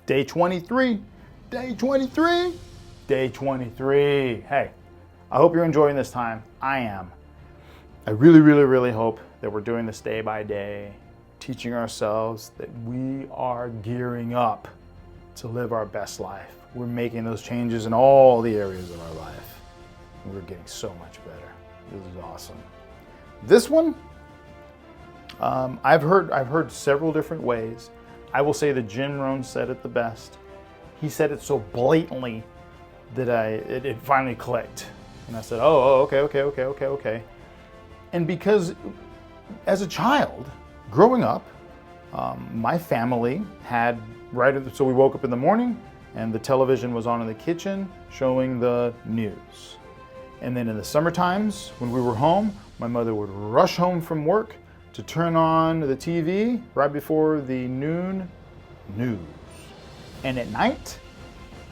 Day 23. Day 23. Day 23. Hey, I hope you're enjoying this time. I am. I really hope that we're doing this day by day, teaching ourselves that we are gearing up to live our best life. We're making those changes in all the areas of our life. We're getting so much better. This is awesome. This one, I've heard several different ways. I will say that Jim Rhon said it the best. He said it so blatantly that it finally clicked. And I said, okay. And because as a child, growing up, my family had, so we woke up in the morning and the television was on in the kitchen showing the news. And then in the summer times, when we were home, my mother would rush home from work to turn on the TV right before the noon news. And at night,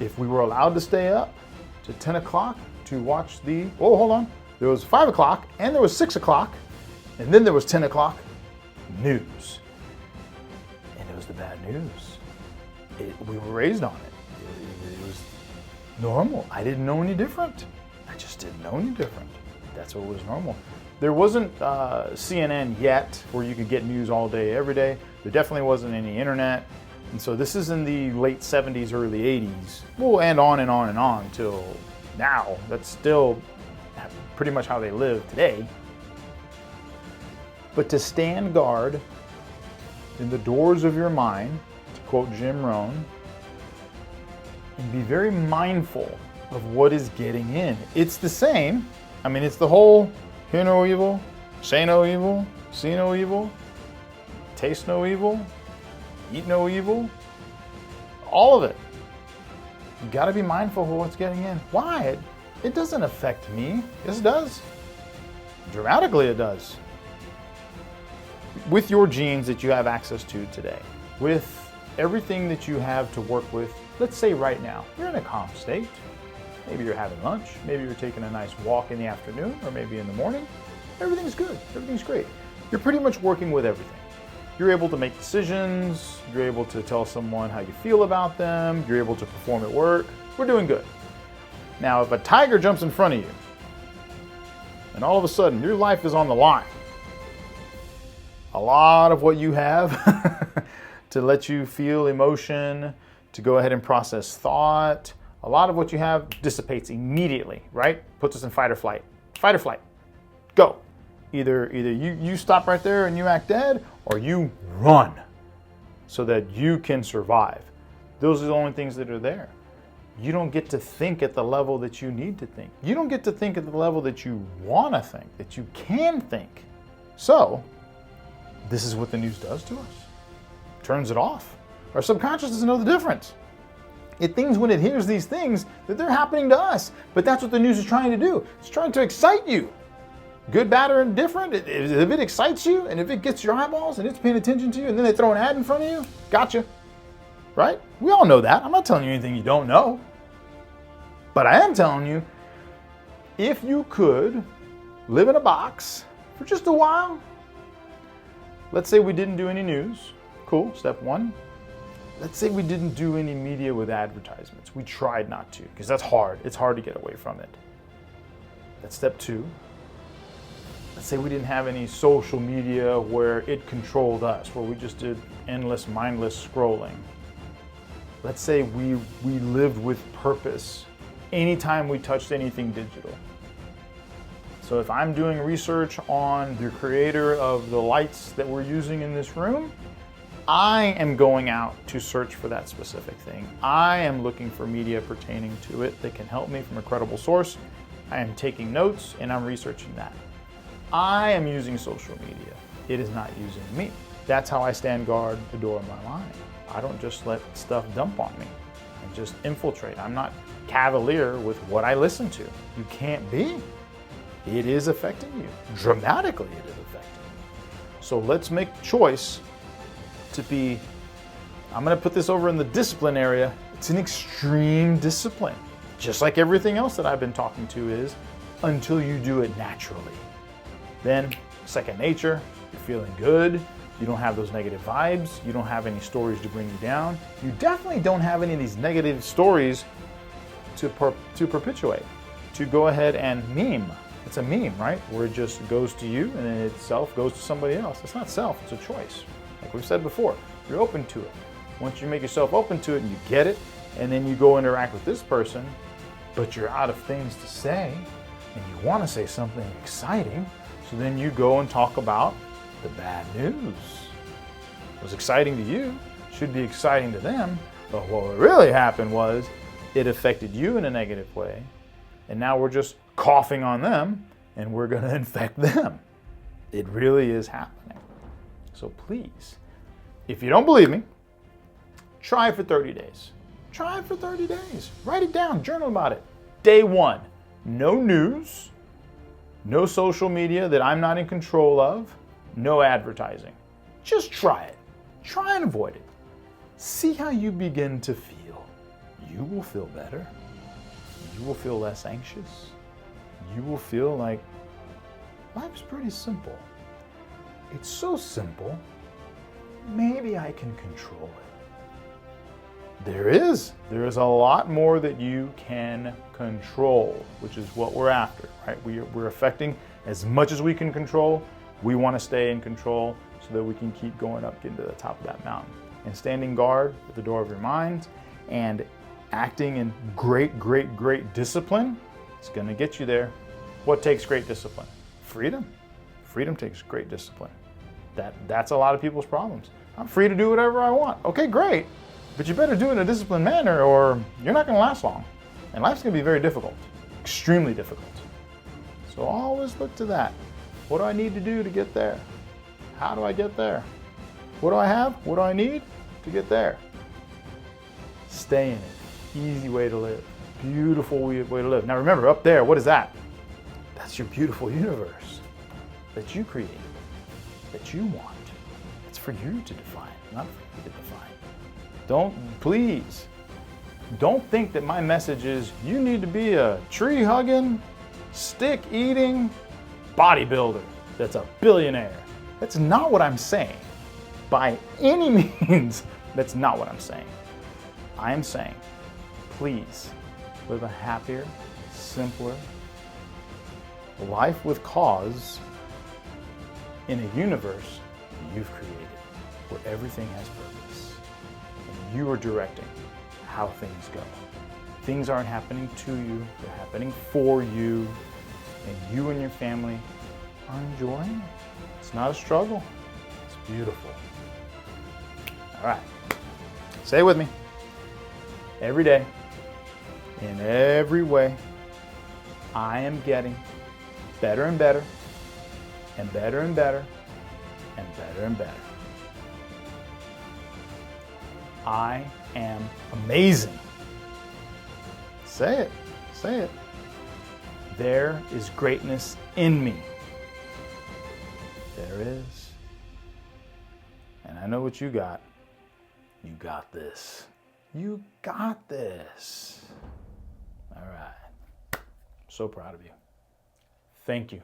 if we were allowed to stay up to 10 o'clock to watch there was 5 o'clock and there was 6 o'clock and then there was 10 o'clock news. And it was the bad news. We were raised on it. It was normal. I didn't know any different. I just didn't know any different. That's what was normal. There wasn't CNN yet where you could get news all day, every day. There definitely wasn't any internet. And so this is in the late 70s, early 80s. Well, and on till now. That's still pretty much how they live today. But to stand guard in the doors of your mind, to quote Jim Rhon, and be very mindful of what is getting in. It's the same. I mean, it's the whole hear no evil, say no evil, see no evil, taste no evil, eat no evil. All of it. You got to be mindful of what's getting in. Why? It doesn't affect me. Yes, it does. Dramatically, it does. With your genes that you have access to today, with everything that you have to work with, let's say right now, you're in a calm state. Maybe you're having lunch, maybe you're taking a nice walk in the afternoon, or maybe in the morning. Everything's good, everything's great. You're pretty much working with everything. You're able to make decisions, you're able to tell someone how you feel about them, you're able to perform at work. We're doing good. Now, if a tiger jumps in front of you, and all of a sudden your life is on the line, a lot of what you have to let you feel emotion, to go ahead and process thought, a lot of what you have dissipates immediately, right? Puts us in fight or flight. Fight or flight. Go. Either you stop right there and you act dead, or you run so that you can survive. Those are the only things that are there. You don't get to think at the level that you need to think. You don't get to think at the level that you want to think, that you can think. So, this is what the news does to us. Turns it off. Our subconscious doesn't know the difference. It thinks when it hears these things that they're happening to us. But that's what the news is trying to do. It's trying to excite you. Good, bad, or indifferent. If it excites you and if it gets your eyeballs and it's paying attention to you and then they throw an ad in front of you, gotcha. Right? We all know that. I'm not telling you anything you don't know. But I am telling you, if you could live in a box for just a while, let's say we didn't do any news. Cool, step one. Let's say we didn't do any media with advertisements. We tried not to, because that's hard. It's hard to get away from it. That's step two. Let's say we didn't have any social media where it controlled us, where we just did endless, mindless scrolling. Let's say we lived with purpose anytime we touched anything digital. So if I'm doing research on the creator of the lights that we're using in this room, I am going out to search for that specific thing. I am looking for media pertaining to it that can help me from a credible source. I am taking notes and I'm researching that. I am using social media. It is not using me. That's how I stand guard the door of my mind. I don't just let stuff dump on me and just infiltrate. I'm not cavalier with what I listen to. You can't be. It is affecting you. Dramatically, it is affecting you. So let's make the choice to be, I'm going to put this over in the discipline area. It's an extreme discipline, just like everything else that I've been talking to is, until you do it naturally. Then, second nature, you're feeling good, You don't have those negative vibes. You don't have any stories to bring you down. You definitely don't have any of these negative stories to perpetuate, to go ahead and meme. It's a meme, right? Where it just goes to you and then itself goes to somebody else. It's not self, it's a choice. Like we've said before, you're open to it. Once you make yourself open to it and you get it, and then you go interact with this person, but you're out of things to say, and you want to say something exciting, so then you go and talk about the bad news. It was exciting to you, should be exciting to them, but what really happened was it affected you in a negative way, and now we're just coughing on them, and we're going to infect them. It really is happening. So please, if you don't believe me, try it for 30 days. Try it for 30 days. Write it down, journal about it. Day 1, no news, no social media that I'm not in control of, no advertising. Just try it. Try and avoid it. See how you begin to feel. You will feel better. You will feel less anxious. You will feel like life's pretty simple. It's so simple, maybe I can control it. There is a lot more that you can control, which is what we're after, right? We're affecting as much as we can control. We want to stay in control so that we can keep going up, getting to the top of that mountain. And standing guard at the door of your mind and acting in great discipline, it's going to get you there. What takes great discipline? Freedom. Freedom takes great discipline. That's a lot of people's problems. I'm free to do whatever I want. Okay, great. But you better do it in a disciplined manner or you're not going to last long. And life's going to be very difficult, extremely difficult. So always look to that. What do I need to do to get there? How do I get there? What do I have? What do I need to get there? Stay in it. Easy way to live. Beautiful way to live. Now remember, up there, what is that? That's your beautiful universe that you create, that you want. It's for you to define, not for me to define. Please, don't think that my message is you need to be a tree-hugging, stick-eating bodybuilder that's a billionaire. That's not what I'm saying. By any means, that's not what I'm saying. I am saying, please live a happier, simpler life with cause in a universe you've created where everything has purpose and you are directing how things go. Things aren't happening to you, they're happening for you, and you and your family are enjoying it. It's not a struggle, it's beautiful. All right, say it with me. Every day, in every way, I am getting better and better, and better and better, and better and better. I am amazing. Say it, say it. There is greatness in me. There is. And I know what you got. You got this. You got this. All right. So proud of you. Thank you